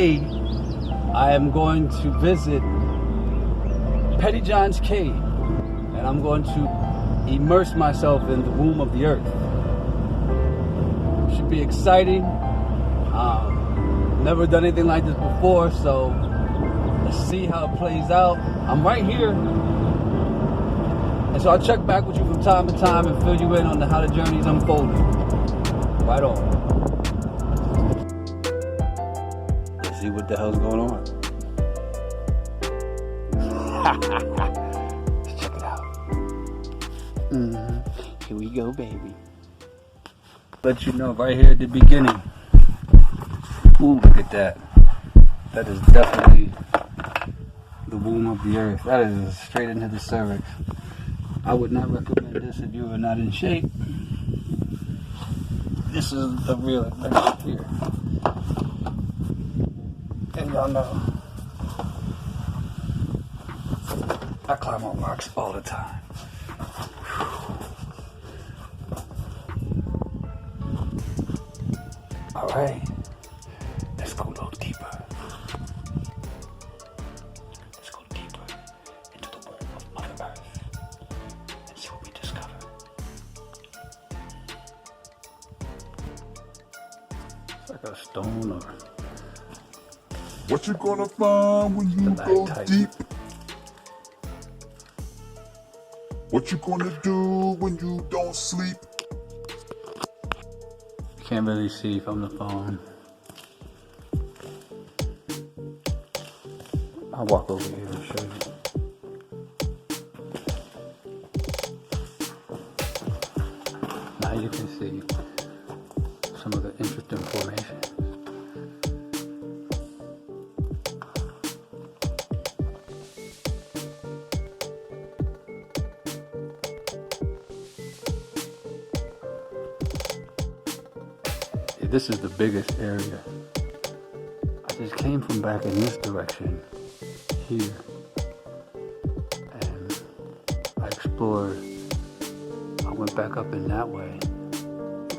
today I am going to visit Petty John's cave, and I'm going to immerse myself in the womb of the earth. Should be exciting. Never done anything like this before, so let's see how it plays out. I'm right here, and so I'll check back with you from time to time and fill you in on how the journey's unfolding. Right on. Let's see what the hell's going on. Let's check it out. Here we go, baby. Let you know right here at the beginning. Ooh, look at that. That is definitely the womb of the earth. That is straight into the cervix. I would not recommend this if you are not in shape. This is a real adventure here. And y'all know, I climb on rocks all the time. All right. Let's go a little deeper. Let's go deeper into the womb of Mother Earth and see what we discover. It's like a stone or... What you gonna find when you go deep? What you gonna do when you don't sleep? Can't really see from the phone. I'll walk over here and show you. Now you can see some of the interesting formations. This is the biggest area. I just came from back in this direction here, and I explored. I went back up in that way.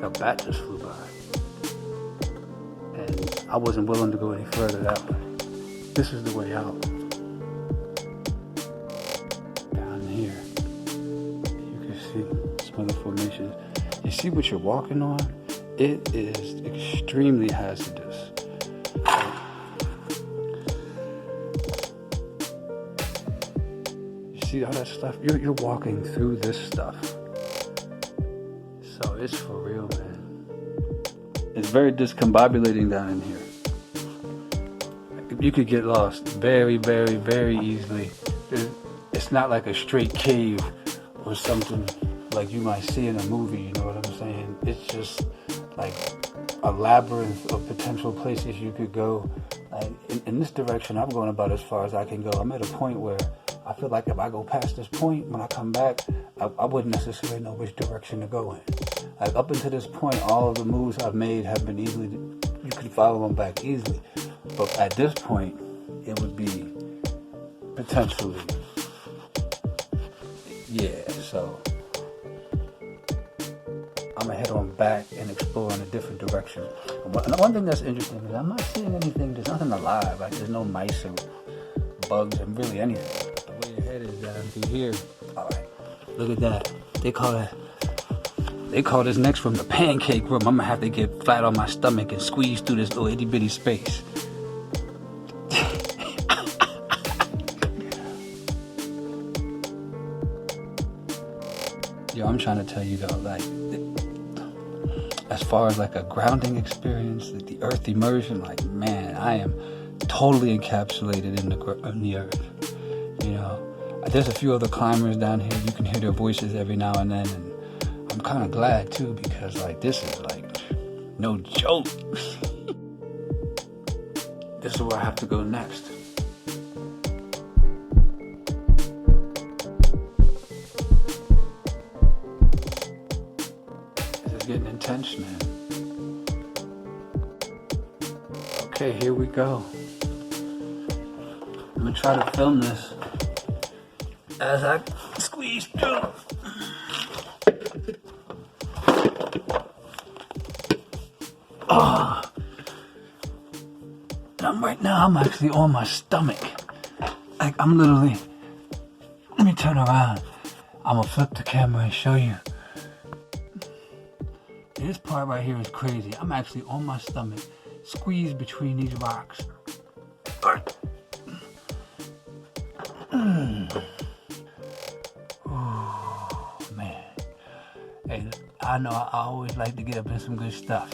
A bat just flew by, and I wasn't willing to go any further that way. This is the way out. Down here, you can see some of the formations. You see what you're walking on? It is extremely hazardous. You see all that stuff? You're walking through this stuff. So it's for real, man. It's very discombobulating down in here. You could get lost very, very, very easily. It's not like a straight cave or something like you might see in a movie, you know what I'm saying? It's just like a labyrinth of potential places you could go. Like in this direction, I'm going about as far as I can go. I'm at a point where I feel like if I go past this point, when I come back, I wouldn't necessarily know which direction to go in. Like up until this point, all of the moves I've made have been easily, you can follow them back easily. But at this point, it would be potentially, yeah, so I'm gonna head on back and explore in a different direction. And one thing that's interesting is I'm not seeing anything, there's nothing alive, like there's no mice or bugs and really anything. The way your head is down through here. All right, look at that. They call this next room the pancake room. I'm gonna have to get flat on my stomach and squeeze through this little itty bitty space. Yo, I'm trying to tell you though, like, as far as like a grounding experience, like the earth immersion, like, man, I am totally encapsulated in the earth. You know, there's a few other climbers down here. You can hear their voices every now and then, and I'm kind of glad too, because like this is like no joke. This is where I have to go next. Getting intense, man. Okay, here we go. I'm gonna try to film this as I squeeze through. Oh. I'm Right now, I'm actually on my stomach. Like, I'm literally... Let me turn around. I'm gonna flip the camera and show you. This part right here is crazy. I'm actually on my stomach, squeezed between these rocks. Oh, man. Hey, I know I always like to get up in some good stuff.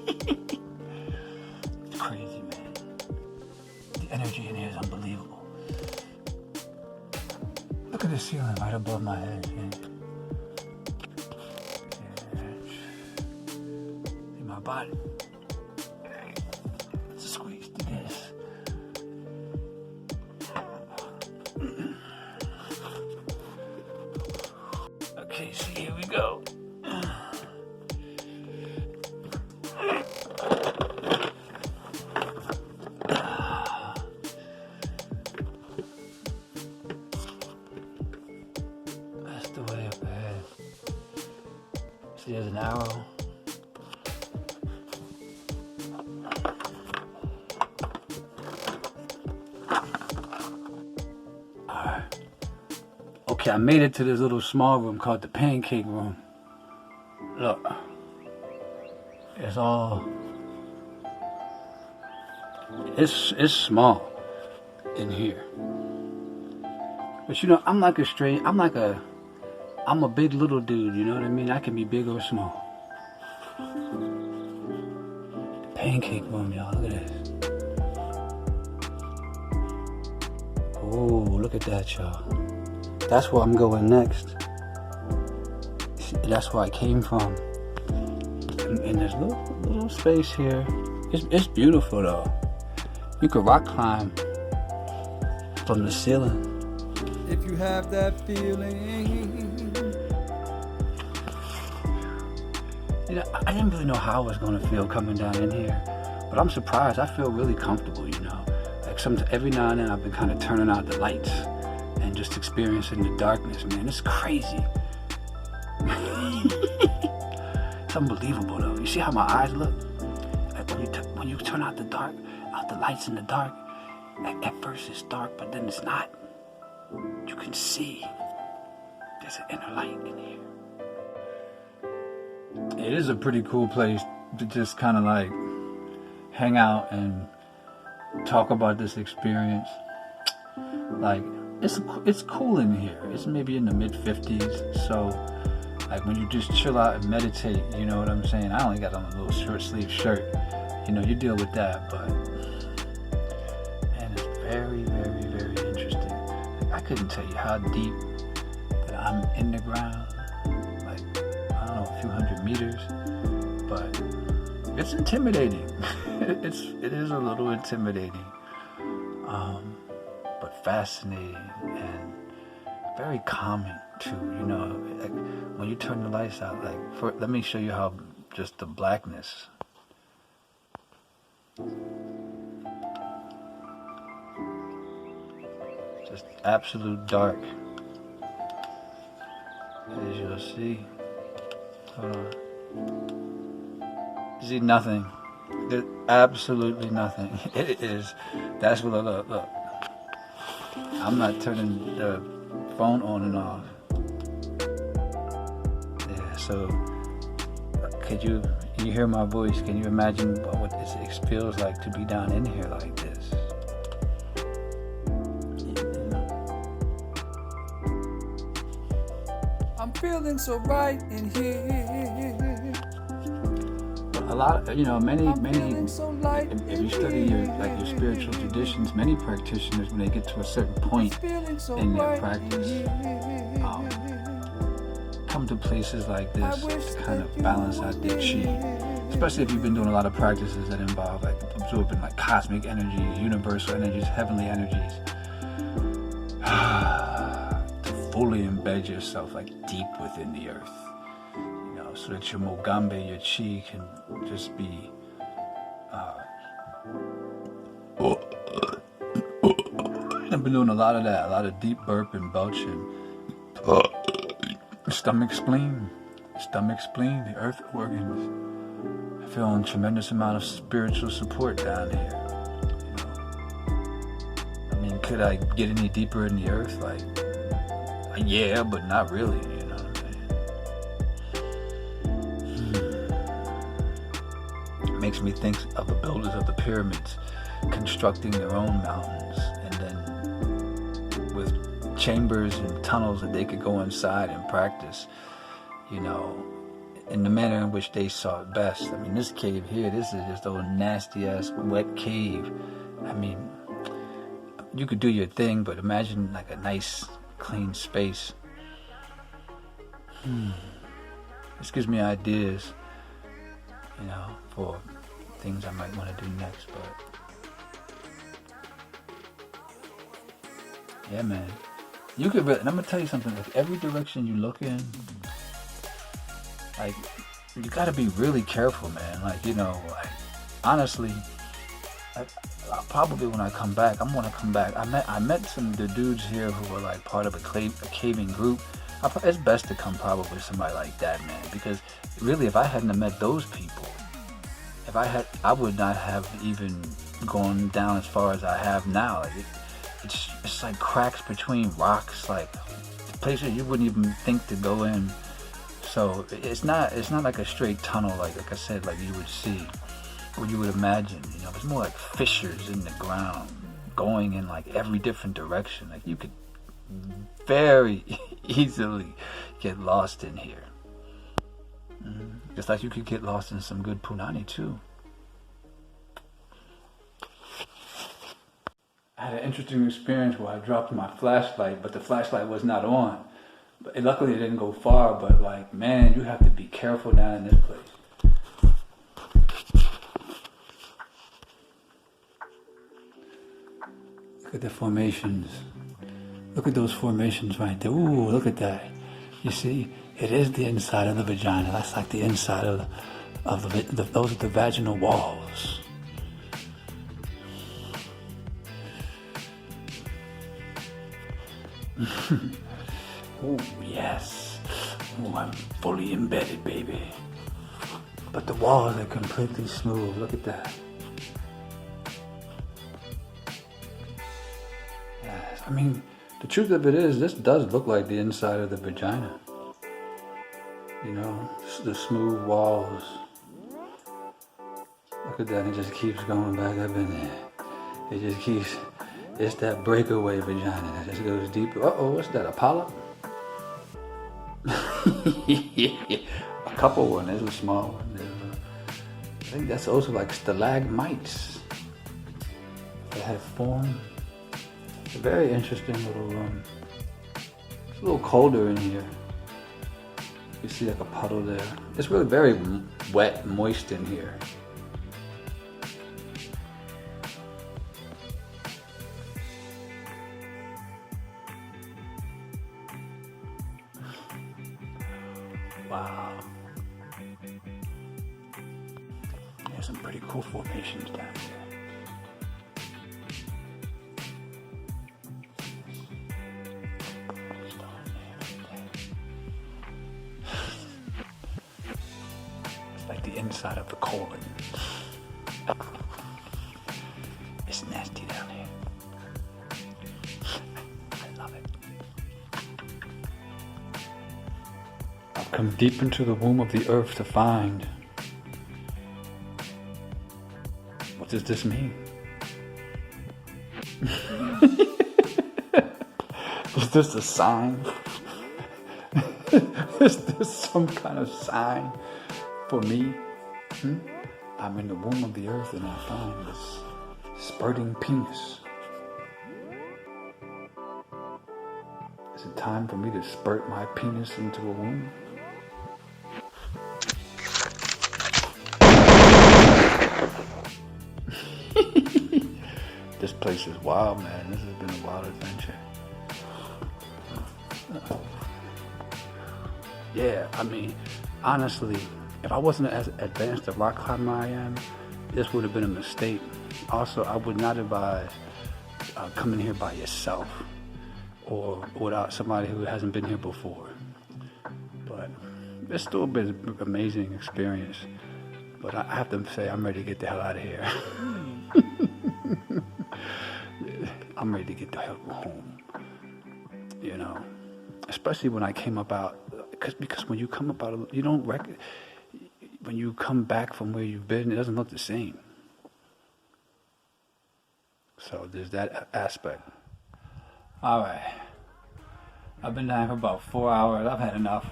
It's crazy, man. The energy in here is unbelievable. Look at the ceiling right above my head, man. See my body. Let's squeeze to this. Okay, so here we go. That's the way up ahead. See, there's an arrow. Alright. Okay, I made it to this little small room called the pancake room. Look. It's all... It's small in here. But you know, I'm a big little dude, you know what I mean? I can be big or small. The pancake room, y'all, look at this. Oh, look at that, y'all. That's where I'm going next. That's where I came from. And there's little space here. It's beautiful though. You could rock climb from the ceiling. If you have that feeling. You know, I didn't really know how I was gonna feel coming down in here, but I'm surprised. I feel really comfortable, you know. Like every now and then I've been kind of turning out the lights and just experiencing the darkness, man. It's crazy. It's unbelievable though. You see how my eyes look? Like when you turn out the lights in the dark, like at first it's dark, but then it's not. You can see there's an inner light in here. It is a pretty cool place to just kind of like hang out and talk about this experience. Like, it's cool in here. It's maybe in the mid 50s, so like when you just chill out and meditate, you know what I'm saying? I only got on a little short sleeve shirt, you know, you deal with that, but man, it's very, very, very interesting. Like, I couldn't tell you how deep that I'm in the ground, like, I don't know, a few hundred meters, but it's intimidating. It is a little intimidating, but fascinating and very calming too. You know, like when you turn the lights out. Like, let me show you how just the blackness. Just absolute dark. As you'll see. Hold on. You see nothing. There's absolutely nothing. It is. That's what. Look. I'm not turning the phone on and off. Yeah. So, could you hear my voice? Can you imagine what this feels like to be down in here like this? I'm feeling so right in here. A lot, you know, many. So light If you study your spiritual traditions, many practitioners, when they get to a certain point in their practice, come to places like this to kind of balance out their chi. Especially if you've been doing a lot of practices that involve like absorbing like cosmic energies, universal energies, heavenly energies, to fully embed yourself like deep within the earth. So that your mogambe, your chi, can just be I've been doing a lot of that, a lot of deep burp and belching. Stomach spleen, the earth organs. I feel a tremendous amount of spiritual support down here. could I get any deeper in the earth? Like, yeah, but not really, you know what I'm saying? It makes me think of the builders of the pyramids constructing their own mountains, and then with chambers and tunnels that they could go inside and practice, you know, in the manner in which they saw it best. I mean, this cave here, this is just a nasty ass wet cave. I mean, you could do your thing, but imagine like a nice clean space. This gives me ideas, you know, for things I might want to do next. But yeah, man, you could really, and I'm gonna tell you something, like every direction you look in, like, you gotta be really careful, man. Like, you know, like, honestly, probably when I come back, I'm gonna come back. I met some of the dudes here who were like part of a caving group. It's best to come probably with somebody like that, man, because really, if I hadn't have met those people, I would not have even gone down as far as I have now. Like, it's like cracks between rocks, like places you wouldn't even think to go in. So it's not like a straight tunnel, like I said, like you would see, or you would imagine. You know, it's more like fissures in the ground, going in like every different direction. Like you could very easily get lost in here. Just like you could get lost in some good punani too. I had an interesting experience where I dropped my flashlight, but the flashlight was not on. But luckily it didn't go far, but like, man, you have to be careful down in this place. Look at the formations. Look at those formations right there. Ooh, look at that. You see, it is the inside of the vagina. That's like the inside of those are the vaginal walls. Oh, yes. Oh, I'm fully embedded, baby. But the walls are completely smooth. Look at that. Yes. I mean, the truth of it is, this does look like the inside of the vagina. You know, the smooth walls. Look at that. It just keeps going back up in there. It just keeps... It's that breakaway vagina that just goes deeper. Uh-oh, what's that, a polyp? A couple one, there's a small one. I think that's also like stalagmites that have formed. It's a very interesting little room. It's a little colder in here. You see like a puddle there. It's really very wet, moist in here. Wow. There's some pretty cool formations down there. It's like the inside of the colon. It's nasty down here. I love it. I've come deep into the womb of the earth to find. What does this mean? Is this a sign? Is this some kind of sign for me? I'm in the womb of the earth and I find this spurting penis. Is it time for me to spurt my penis into a womb? This place is wild, man. This has been a wild adventure. Yeah, I mean, honestly, if I wasn't as advanced a rock climber I am, this would have been a mistake. Also, I would not advise coming here by yourself or without somebody who hasn't been here before. But it's still been an amazing experience. But I have to say, I'm ready to get the hell out of here. I'm ready to get the hell home. You know, especially when I came up out, because when you come up out, you don't when you come back from where you've been, it doesn't look the same. So there's that aspect. All right, I've been down for about 4 hours. I've had enough.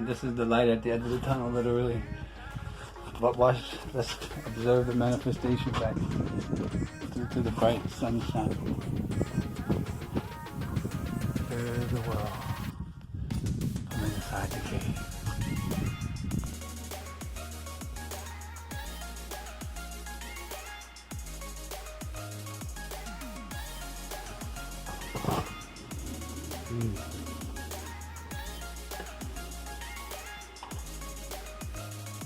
This is the light at the end of the tunnel, literally. But let's observe the manifestation back to the bright sunshine. There's the world from inside the cave.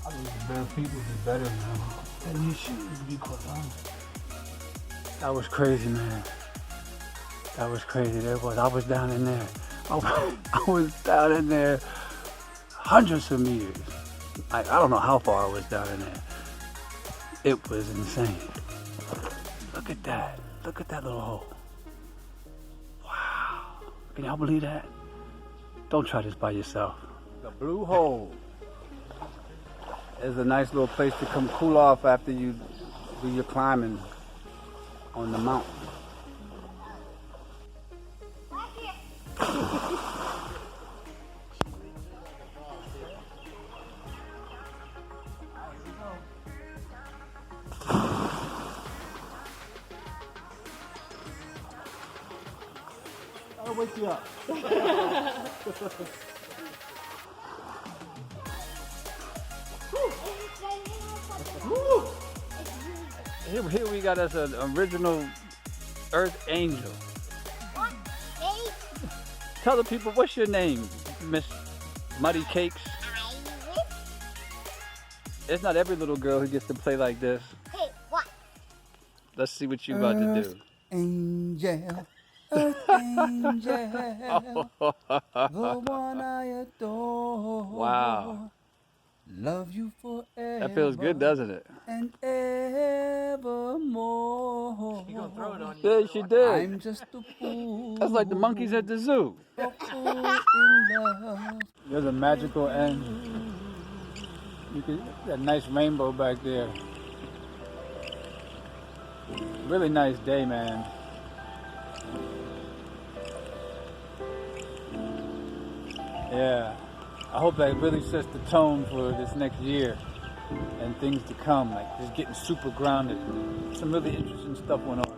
I think better people be better, man. And you shouldn't be quite honest. That was crazy, man. That was crazy. I was down in there. I was down in there hundreds of meters. I don't know how far I was down in there. It was insane. Look at that. Look at that little hole. Wow. Can y'all believe that? Don't try this by yourself. The blue hole is a nice little place to come cool off after you do your climbing on the mountain. I'll wake you up. Here we got us an original Earth Angel. What? Hey? Tell the people, what's your name, Miss Muddy Cakes? Iris? It's not every little girl who gets to play like this. Hey, what? Let's see what you about to do. Angel, Earth Angel, the one I adore. Wow. Love you forever. That feels good, doesn't it? And evermore. You gonna throw it on you? Yeah, she did. I'm just a fool. That's like the monkeys at the zoo. A fool in love. There's a magical end. You can that nice rainbow back there. Really nice day, man. Yeah. I hope that really sets the tone for this next year and things to come. Like just getting super grounded. Some really interesting stuff went on.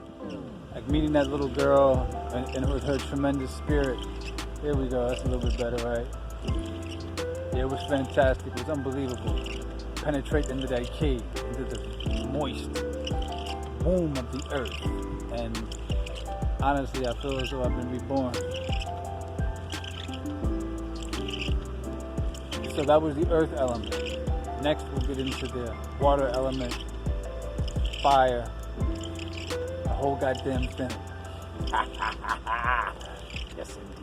Like meeting that little girl and with her tremendous spirit. Here we go. That's a little bit better, right? Yeah, it was fantastic. It was unbelievable. Penetrate into that cave, into the moist womb of the earth. And honestly, I feel as though I've been reborn. So that was the earth element. Next we'll get into the water element, fire, the whole goddamn thing. Yes, indeed.